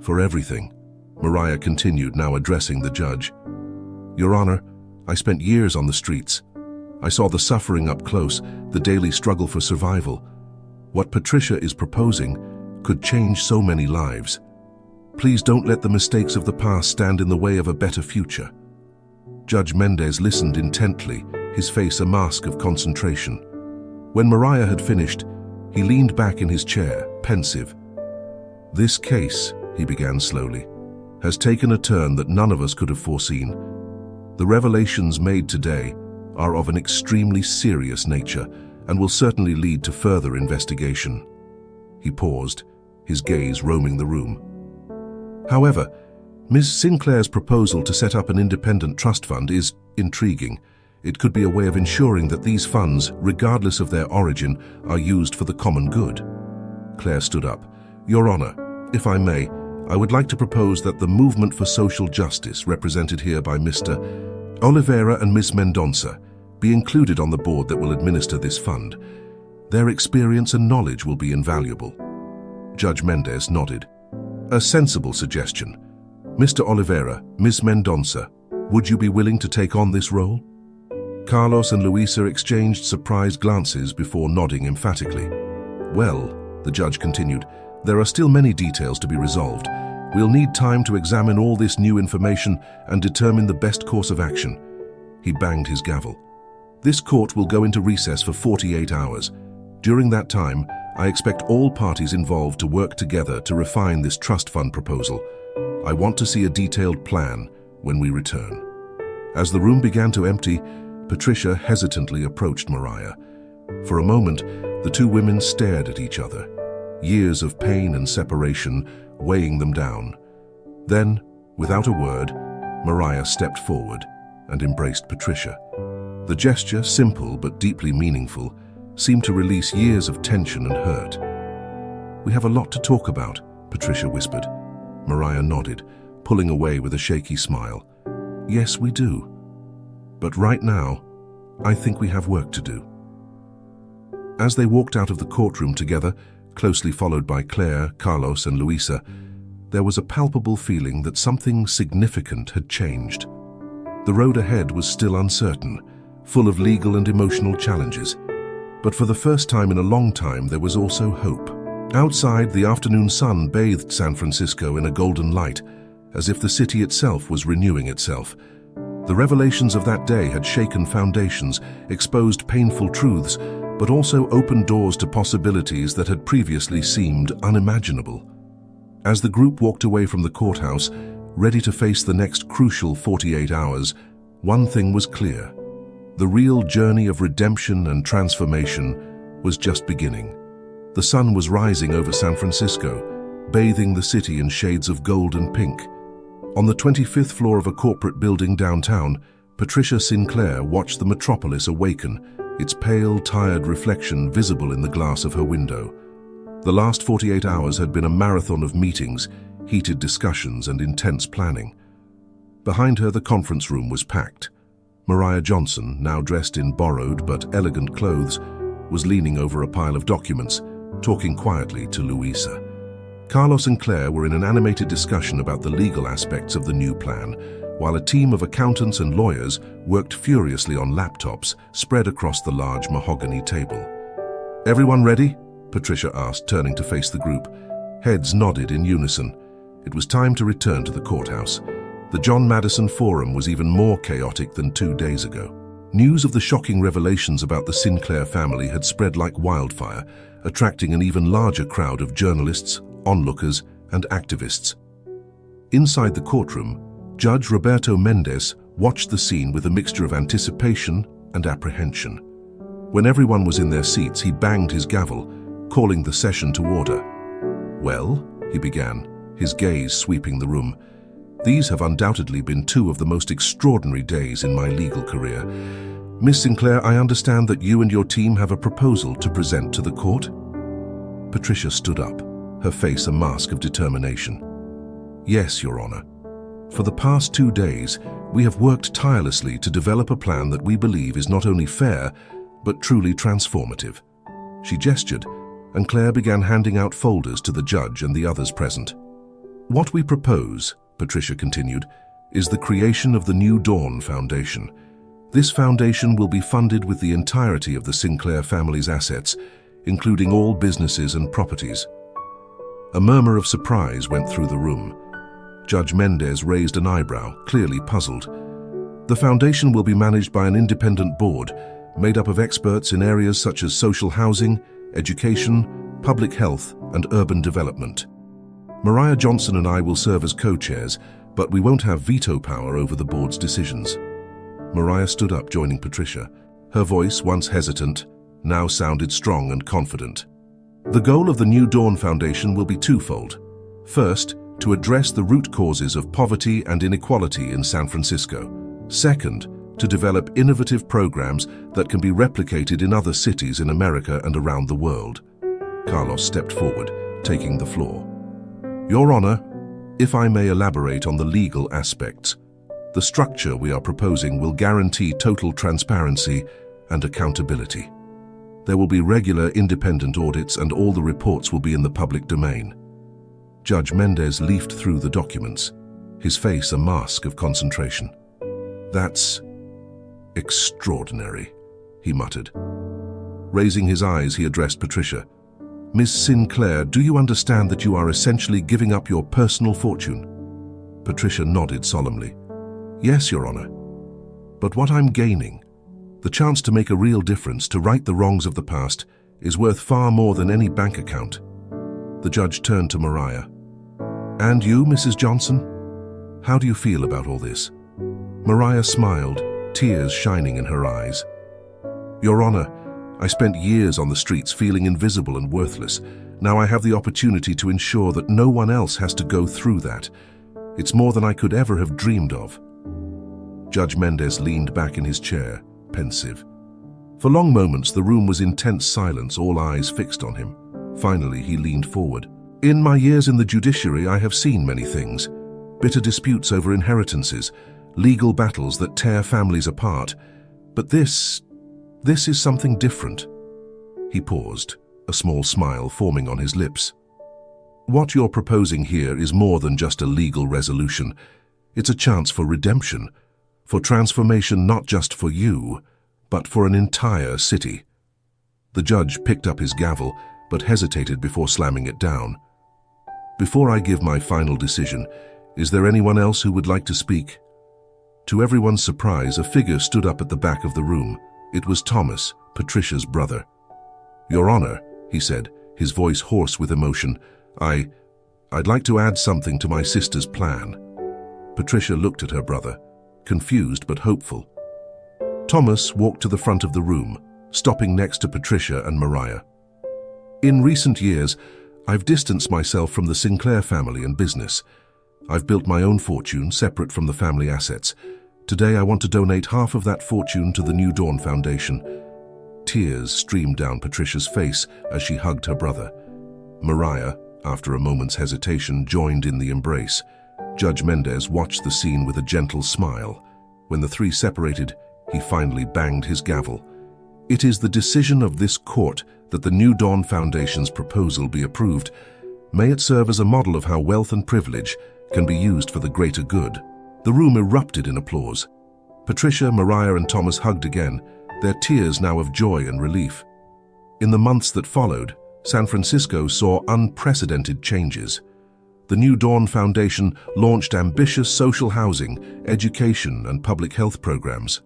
[SPEAKER 1] For everything," Mariah continued, now addressing the judge. "Your Honor, I spent years on the streets. I saw the suffering up close, the daily struggle for survival. What Patricia is proposing could change so many lives. Please don't let the mistakes of the past stand in the way of a better future." Judge Mendez listened intently, his face a mask of concentration. When Mariah had finished, he leaned back in his chair, pensive. "This case," he began slowly, "has taken a turn that none of us could have foreseen. The revelations made today are of an extremely serious nature and will certainly lead to further investigation." He paused, his gaze roaming the room. "However, Ms. Sinclair's proposal to set up an independent trust fund is intriguing. It could be a way of ensuring that these funds, regardless of their origin, are used for the common good." Claire stood up. "Your Honor, if I may, I would like to propose that the Movement for Social Justice, represented here by Mr. Oliveira and Ms. Mendonça, be included on the board that will administer this fund. Their experience and knowledge will be invaluable." Judge Mendez nodded. "A sensible suggestion. Mr. Oliveira, Ms. Mendonça, would you be willing to take on this role?" Carlos and Luisa exchanged surprised glances before nodding emphatically. "Well," the judge continued, "there are still many details to be resolved. We'll need time to examine all this new information and determine the best course of action." He banged his gavel. "This court will go into recess for 48 hours. During that time, I expect all parties involved to work together to refine this trust fund proposal. I want to see a detailed plan when we return." As the room began to empty, Patricia hesitantly approached Mariah. For a moment, the two women stared at each other, years of pain and separation weighing them down. Then, without a word, Mariah stepped forward and embraced Patricia. The gesture, simple but deeply meaningful, seemed to release years of tension and hurt. "We have a lot to talk about," Patricia whispered. Mariah nodded, pulling away with a shaky smile. "Yes, we do. But right now, I think we have work to do." As they walked out of the courtroom together, closely followed by Claire, Carlos, and Luisa, there was a palpable feeling that something significant had changed. The road ahead was still uncertain, full of legal and emotional challenges. But for the first time in a long time, there was also hope. Outside, the afternoon sun bathed San Francisco in a golden light, as if the city itself was renewing itself. The revelations of that day had shaken foundations, exposed painful truths, but also opened doors to possibilities that had previously seemed unimaginable. As the group walked away from the courthouse, ready to face the next crucial 48 hours, one thing was clear. The real journey of redemption and transformation was just beginning. The sun was rising over San Francisco, bathing the city in shades of gold and pink. On the 25th floor of a corporate building downtown, Patricia Sinclair watched the metropolis awaken, its pale, tired reflection visible in the glass of her window. The last 48 hours had been a marathon of meetings, heated discussions, and intense planning. Behind her, the conference room was packed. Mariah Johnson, now dressed in borrowed but elegant clothes, was leaning over a pile of documents, talking quietly to Luisa. Carlos and Claire were in an animated discussion about the legal aspects of the new plan, while a team of accountants and lawyers worked furiously on laptops spread across the large mahogany table. "Everyone ready?" Patricia asked, turning to face the group. Heads nodded in unison. It was time to return to the courthouse. The John Madison Forum was even more chaotic than 2 days ago. News of the shocking revelations about the Sinclair family had spread like wildfire, attracting an even larger crowd of journalists, onlookers, and activists. Inside the courtroom, Judge Roberto Mendez watched the scene with a mixture of anticipation and apprehension. When everyone was in their seats, he banged his gavel, calling the session to order. "Well," he began, his gaze sweeping the room, "these have undoubtedly been 2 of the most extraordinary days in my legal career. Miss Sinclair, I understand that you and your team have a proposal to present to the court?" Patricia stood up, her face a mask of determination. "Yes, Your Honor. For the past 2 days, we have worked tirelessly to develop a plan that we believe is not only fair, but truly transformative." She gestured, and Claire began handing out folders to the judge and the others present. "What we propose," Patricia continued, "is the creation of the New Dawn Foundation. This foundation will be funded with the entirety of the Sinclair family's assets, including all businesses and properties." A murmur of surprise went through the room. Judge Mendez raised an eyebrow, clearly puzzled. "The foundation will be managed by an independent board, made up of experts in areas such as social housing, education, public health, and urban development. Mariah Johnson and I will serve as co-chairs, but we won't have veto power over the board's decisions." Mariah stood up, joining Patricia. Her voice, once hesitant, now sounded strong and confident. "The goal of the New Dawn Foundation will be twofold. First, to address the root causes of poverty and inequality in San Francisco. Second, to develop innovative programs that can be replicated in other cities in America and around the world." Carlos stepped forward, taking the floor. "Your Honor, if I may elaborate on the legal aspects, the structure we are proposing will guarantee total transparency and accountability. There will be regular independent audits and all the reports will be in the public domain." Judge Mendez leafed through the documents, his face a mask of concentration. "That's extraordinary," he muttered. Raising his eyes, he addressed Patricia. "Miss Sinclair, do you understand that you are essentially giving up your personal fortune?" Patricia nodded solemnly. "Yes, Your Honor. But what I'm gaining, the chance to make a real difference, to right the wrongs of the past, is worth far more than any bank account." The judge turned to Mariah. "And you, Mrs. Johnson? How do you feel about all this?" Mariah smiled, tears shining in her eyes. "Your Honor, I spent years on the streets feeling invisible and worthless. Now I have the opportunity to ensure that no one else has to go through that. It's more than I could ever have dreamed of." Judge Mendez leaned back in his chair, pensive. For long moments, the room was in tense silence, all eyes fixed on him. Finally, he leaned forward. In my years in the judiciary, I have seen many things. Bitter disputes over inheritances, legal battles that tear families apart. But this is something different. He paused, a small smile forming on his lips. What you're proposing here is more than just a legal resolution. It's a chance for redemption, for transformation not just for you, but for an entire city. The judge picked up his gavel, but hesitated before slamming it down. Before I give my final decision, is there anyone else who would like to speak? To everyone's surprise, a figure stood up at the back of the room. It was Thomas, Patricia's brother. Your Honor, he said, his voice hoarse with emotion, I'd like to add something to my sister's plan. Patricia looked at her brother, confused but hopeful. Thomas walked to the front of the room, stopping next to Patricia and Mariah. In recent years, I've distanced myself from the Sinclair family and business. I've built my own fortune separate from the family assets. Today I want to donate half of that fortune to the New Dawn Foundation. Tears streamed down Patricia's face as she hugged her brother. Mariah, after a moment's hesitation, joined in the embrace. Judge Mendez watched the scene with a gentle smile. When the three separated, he finally banged his gavel. It is the decision of this court that the New Dawn Foundation's proposal be approved. May it serve as a model of how wealth and privilege can be used for the greater good. The room erupted in applause. Patricia, Mariah, and Thomas hugged again, their tears now of joy and relief. In the months that followed, San Francisco saw unprecedented changes. The New Dawn Foundation launched ambitious social housing, education, and public health programs.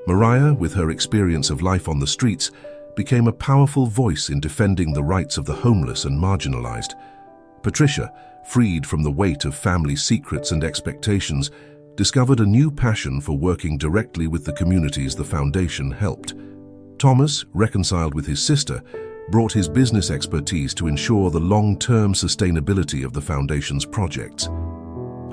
[SPEAKER 1] Mariah, with her experience of life on the streets, became a powerful voice in defending the rights of the homeless and marginalized. Patricia, freed from the weight of family secrets and expectations, discovered a new passion for working directly with the communities the foundation helped. Thomas, reconciled with his sister, brought his business expertise to ensure the long-term sustainability of the foundation's projects.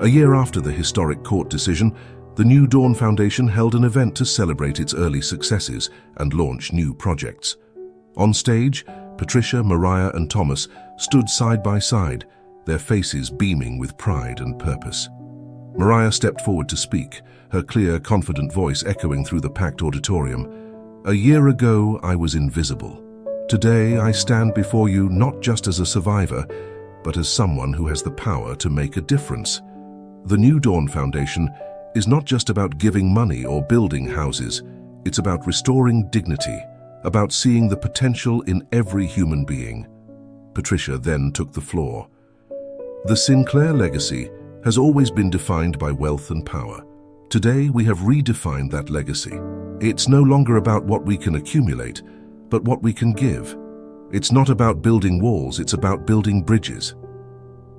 [SPEAKER 1] A year after the historic court decision, the New Dawn Foundation held an event to celebrate its early successes and launch new projects. On stage, Patricia, Mariah, and Thomas stood side by side, their faces beaming with pride and purpose. Mariah stepped forward to speak, her clear, confident voice echoing through the packed auditorium. A year ago, I was invisible. Today, I stand before you not just as a survivor, but as someone who has the power to make a difference. The New Dawn Foundation is not just about giving money or building houses. It's about restoring dignity, about seeing the potential in every human being. Patricia then took the floor. The Sinclair legacy has always been defined by wealth and power. Today, we have redefined that legacy. It's no longer about what we can accumulate, but what we can give. It's not about building walls, it's about building bridges.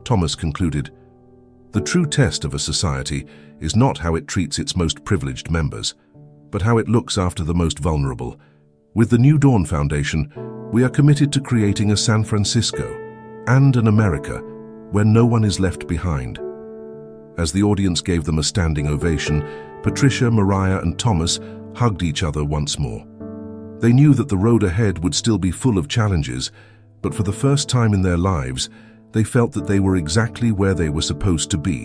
[SPEAKER 1] Thomas concluded, the true test of a society is not how it treats its most privileged members, but how it looks after the most vulnerable. With the New Dawn Foundation, we are committed to creating a San Francisco and an America where no one is left behind. As the audience gave them a standing ovation, Patricia, Mariah, and Thomas hugged each other once more. They knew that the road ahead would still be full of challenges, but for the first time in their lives, they felt that they were exactly where they were supposed to be,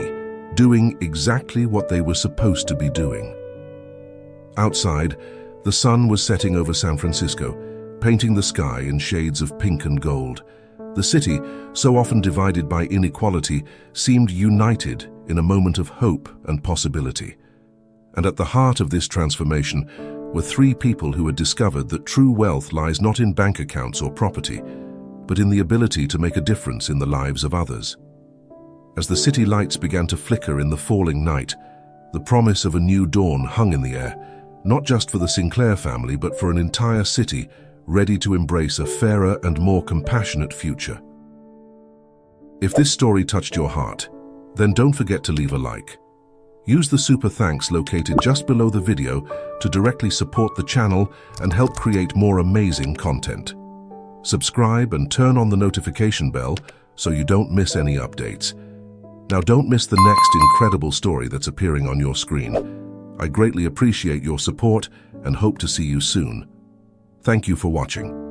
[SPEAKER 1] doing exactly what they were supposed to be doing. Outside, the sun was setting over San Francisco, painting the sky in shades of pink and gold. The city, so often divided by inequality, seemed united in a moment of hope and possibility. And at the heart of this transformation were three people who had discovered that true wealth lies not in bank accounts or property, but in the ability to make a difference in the lives of others. As the city lights began to flicker in the falling night, the promise of a new dawn hung in the air, not just for the Sinclair family, but for an entire city ready to embrace a fairer and more compassionate future. If this story touched your heart, then don't forget to leave a like. Use the super thanks located just below the video to directly support the channel and help create more amazing content. Subscribe and turn on the notification bell so you don't miss any updates. Now don't miss the next incredible story that's appearing on your screen. I greatly appreciate your support and hope to see you soon. Thank you for watching.